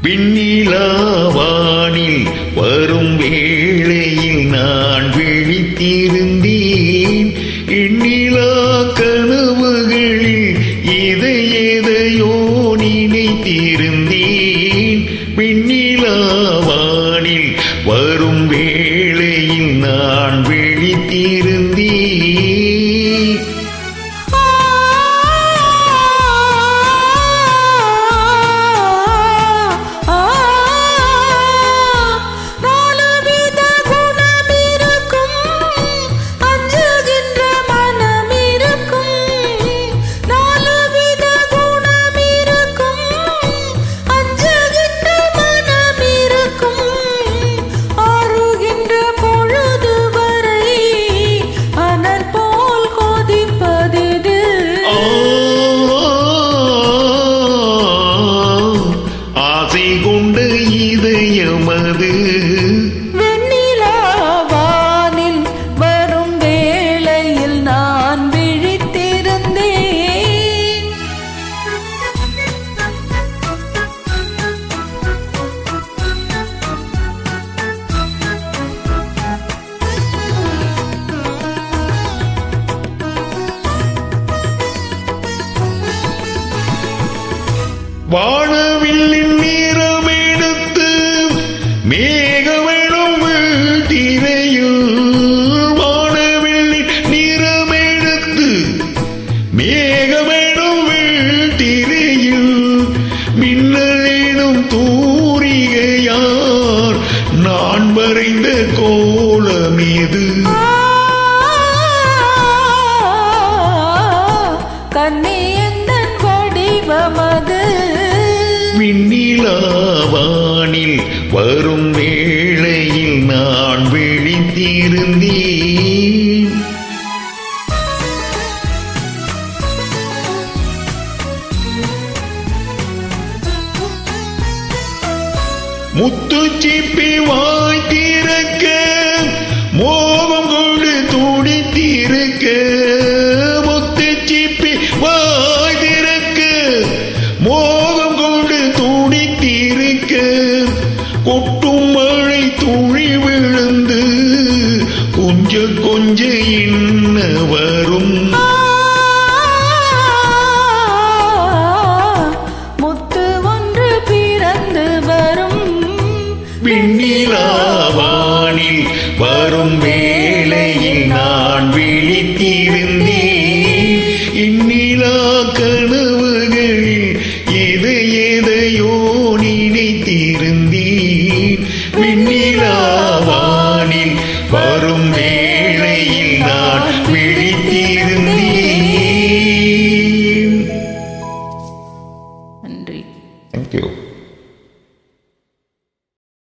விண்ணிலாவானில் வரும் வேளையில் நான் விழித்திருந்தேன். எண்ணிலா கனவுகளில் எதையோ நினைத்திருந்தேன். விண்ணிலாவானில் வரும் வேளையில் நான் விழித்திருந்தேன். கொண்ட இதயமது வெண்ணிலாவானில் வரும் வேளையில் நான் விழித்திருந்தேன். வானவில்லின் நிறமெடுத்து மேகமெனும் திரையில், வானவில்லின் நிறமெடுத்து மேகமெனும் திரையில், மின்னலெனும் தூரிகையார் நான் வரைந்த கோலம் இது. கண்ணியந்தன் வடிவமது. விண்ணிலாவானில் வரும் வேளையில் நான் விழித்திருந்தேன். முத்துச்சிப்பி வாய் திறக்க மோகம் கொண்டு துடித்திருக்க, முத்துச்சிப்பி வாய் திறக்க மோகம் கொண்டு துடித்திருக்க, கொட்டும் மழை துளி விழுந்து கொஞ்ச கொஞ்ச இன்ன வரும். முத்து ஒன்று பிறந்து வரும். விண்ணிலாவானில் வரும் வேளையில் நான் விழித்திருந்தேன். எண்ணிலா கனவுகளில் எதையோ நினைத்திருந்தேன். விண்ணிலாவானில் வரும்